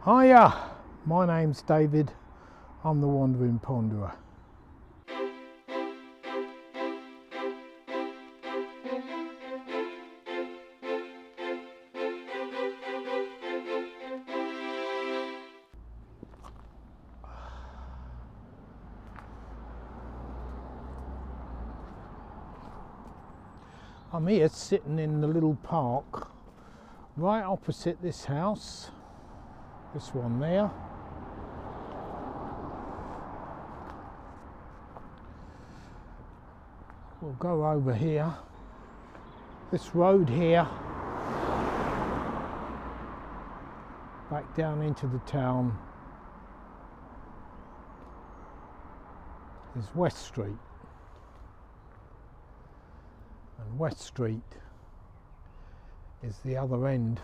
Hiya, my name's David, I'm the Wandering Ponderer. I'm here sitting in the little park right opposite this house, this one there. We'll go over here, this road here, back down into the town is West Street. And West Street is the other end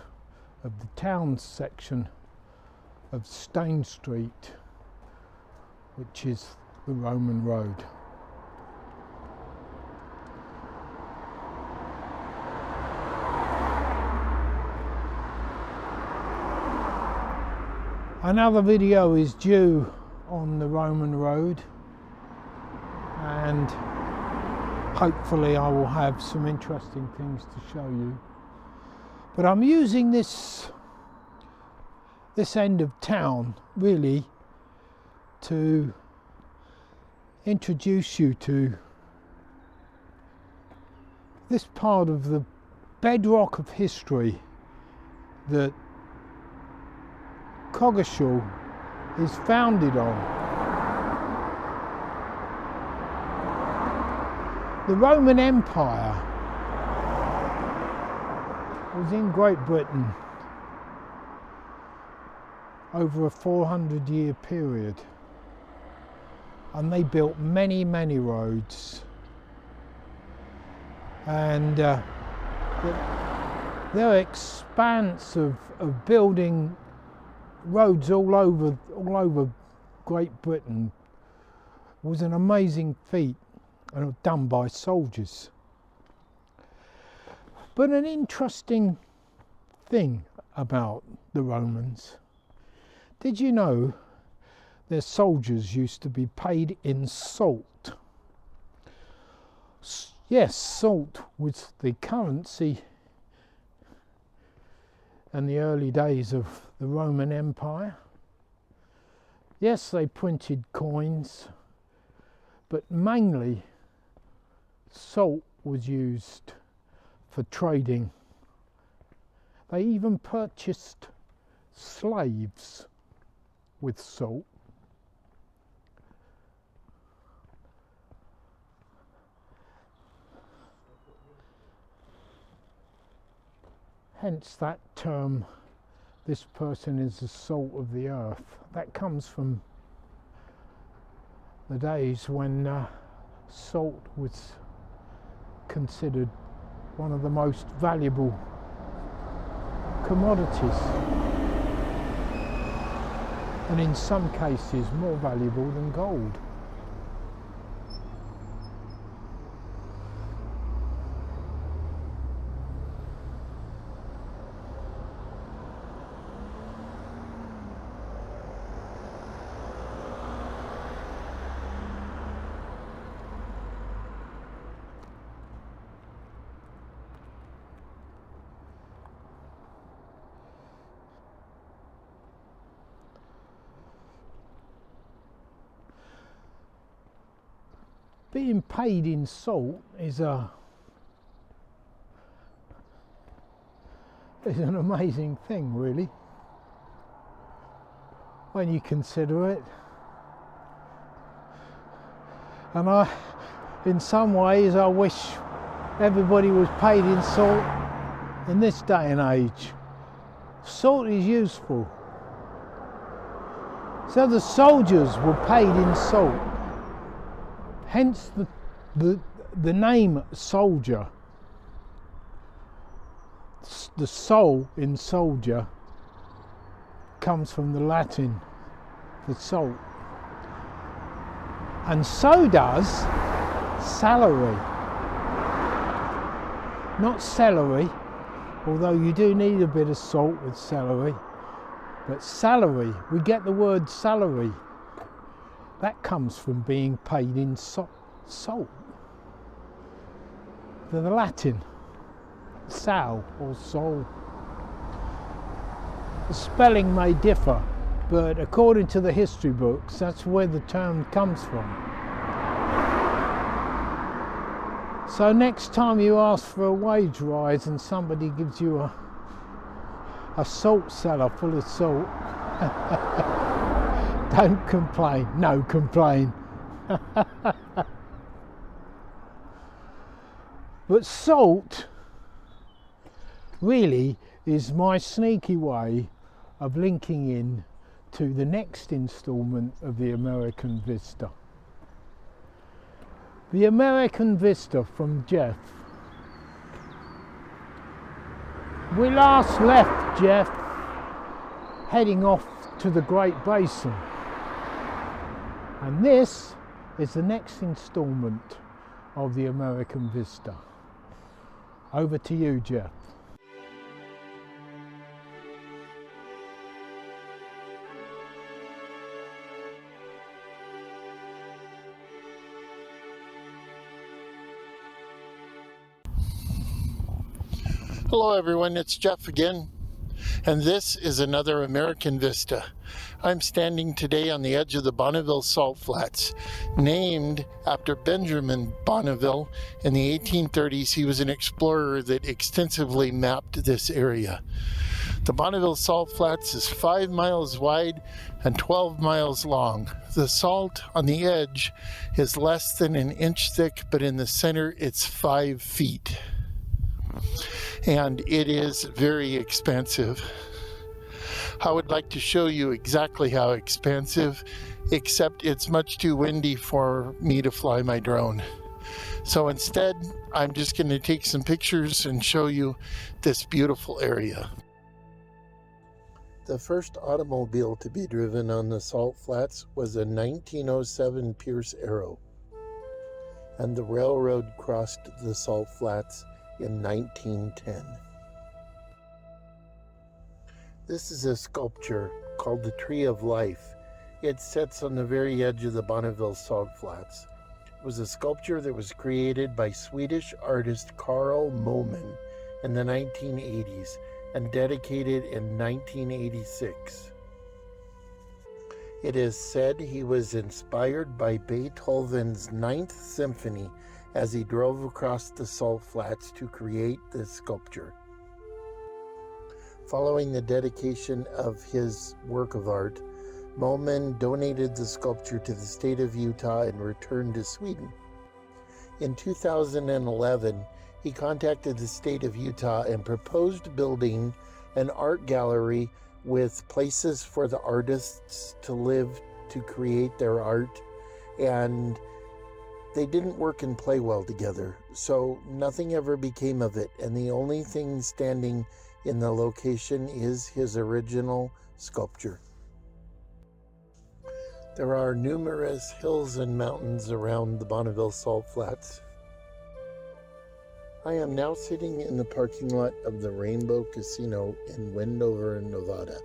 of the town section of Stane Street, which is the Roman road. Another video is due on the Roman road, and hopefully I will have some interesting things to show you. But I'm using this end of town really to introduce you to this part of the bedrock of history that Coggeshall is founded on. The Roman Empire was in Great Britain over a 400-year period, and they built many roads, and their expanse of building roads all over Great Britain was an amazing feat, and it was done by soldiers. But an interesting thing about the Romans, did you know their soldiers used to be paid in salt? Yes, salt was the currency in the early days of the Roman Empire. Yes, they printed coins, but mainly salt was used for trading. They even purchased slaves with salt. Hence that term, this person is the salt of the earth. That comes from the days when salt was considered one of the most valuable commodities, and in some cases more valuable than gold. Being paid in salt is an amazing thing, really, when you consider it. And in some ways, I wish everybody was paid in salt in this day and age. Salt is useful. So the soldiers were paid in salt. Hence the name soldier. The soul in soldier comes from the Latin for salt. And so does salary. Not celery, although you do need a bit of salt with celery. But salary, we get the word salary. That comes from being paid in salt. The Latin, sal or sol. The spelling may differ, but according to the history books, that's where the term comes from. So next time you ask for a wage rise and somebody gives you a salt cellar full of salt, don't complain. No, complain. But salt really is my sneaky way of linking in to the next instalment of the American Vista. The American Vista from Jeff. We last left Jeff heading off to the Great Basin. And this is the next instalment of the American Vista. Over to you, Jeff. Hello everyone, it's Jeff again, and this is another American Vista. I'm standing today on the edge of the Bonneville Salt Flats, named after Benjamin Bonneville. In the 1830s, he was an explorer that extensively mapped this area. The Bonneville Salt Flats is 5 miles wide and 12 miles long. The salt on the edge is less than an inch thick, but in the center it's 5 feet. And it is very expansive. I would like to show you exactly how expansive, except it's much too windy for me to fly my drone. So instead, I'm just going to take some pictures and show you this beautiful area. The first automobile to be driven on the Salt Flats was a 1907 Pierce Arrow, and the railroad crossed the Salt Flats in 1910. This is a sculpture called the Tree of Life. It sits on the very edge of the Bonneville Salt Flats. It was a sculpture that was created by Swedish artist Carl Moman in the 1980s and dedicated in 1986. It is said he was inspired by Beethoven's Ninth Symphony as he drove across the Salt Flats to create this sculpture. Following the dedication of his work of art, Moman donated the sculpture to the state of Utah and returned to Sweden. In 2011, he contacted the state of Utah and proposed building an art gallery with places for the artists to live to create their art, and they didn't work and play well together, so nothing ever became of it, and the only thing standing in the location is his original sculpture. There are numerous hills and mountains around the Bonneville Salt Flats. I am now sitting in the parking lot of the Rainbow Casino in Wendover, Nevada.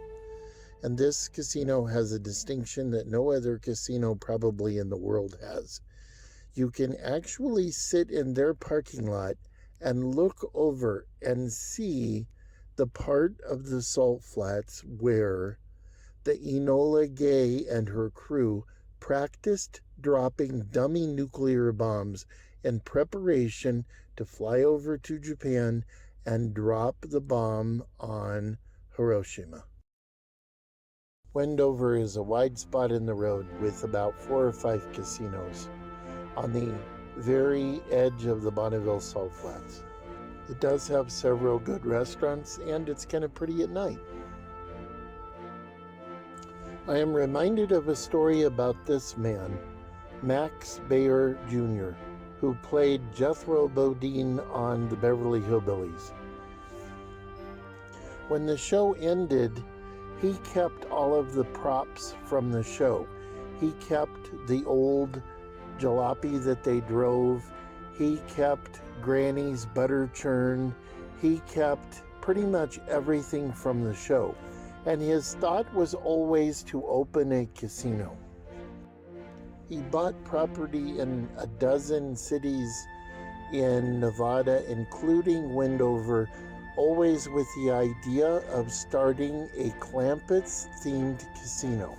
And this casino has a distinction that no other casino probably in the world has. You can actually sit in their parking lot and look over and see the part of the Salt Flats where the Enola Gay and her crew practiced dropping dummy nuclear bombs in preparation to fly over to Japan and drop the bomb on Hiroshima. Wendover is a wide spot in the road with about 4 or 5 casinos on the very edge of the Bonneville Salt Flats. It does have several good restaurants, and it's kind of pretty at night. I am reminded of a story about this man, Max Baer Jr., who played Jethro Bodine on the Beverly Hillbillies. When the show ended, he kept all of the props from the show. He kept the old jalopy that they drove. He kept Granny's butter churn. He kept pretty much everything from the show. and his thought was always to open a casino. He bought property in a dozen cities in Nevada, including Wendover, always with the idea of starting a Clampets-themed casino.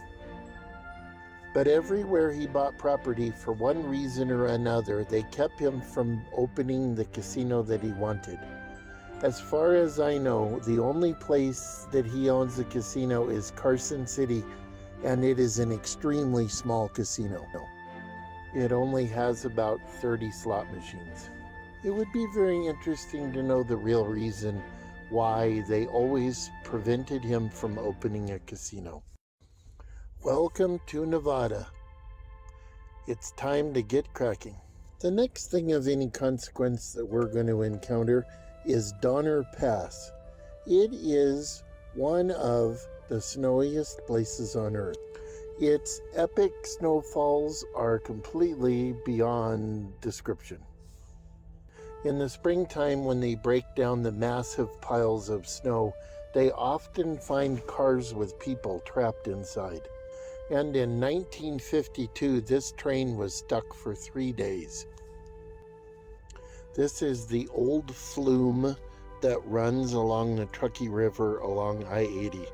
But everywhere he bought property, for one reason or another, they kept him from opening the casino that he wanted. As far as I know, the only place that he owns a casino is Carson City, and it is an extremely small casino. It only has about 30 slot machines. It would be very interesting to know the real reason why they always prevented him from opening a casino. Welcome to Nevada. It's time to get cracking. The next thing of any consequence that we're going to encounter is Donner Pass. It is one of the snowiest places on Earth. Its epic snowfalls are completely beyond description. In the springtime, when they break down the massive piles of snow, they often find cars with people trapped inside. And in 1952, this train was stuck for 3 days. This is the old flume that runs along the Truckee River along I-80.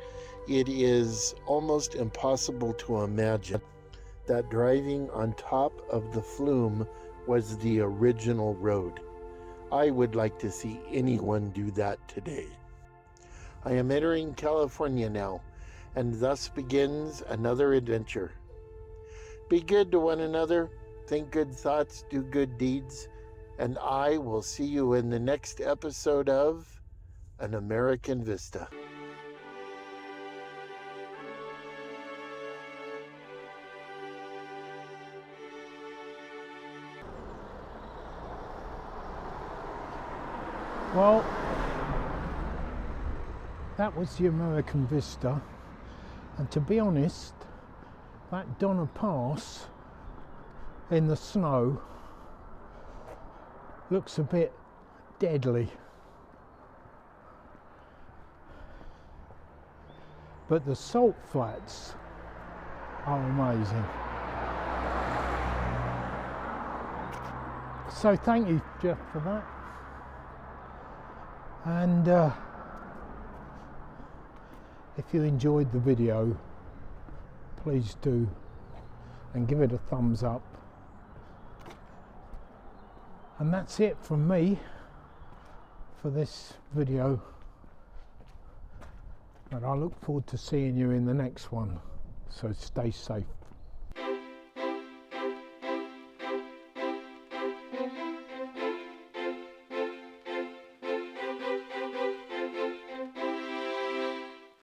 It is almost impossible to imagine that driving on top of the flume was the original road. I would like to see anyone do that today. I am entering California now, and thus begins another adventure. Be good to one another, think good thoughts, do good deeds, and I will see you in the next episode of An American Vista. Well, that was the American Vista, and to be honest, that Donner Pass in the snow looks a bit deadly, but the salt flats are amazing. So thank you, Jeff, for that. And if you enjoyed the video, please do and give it a thumbs up. And that's it from me for this video, and I look forward to seeing you in the next one, so stay safe.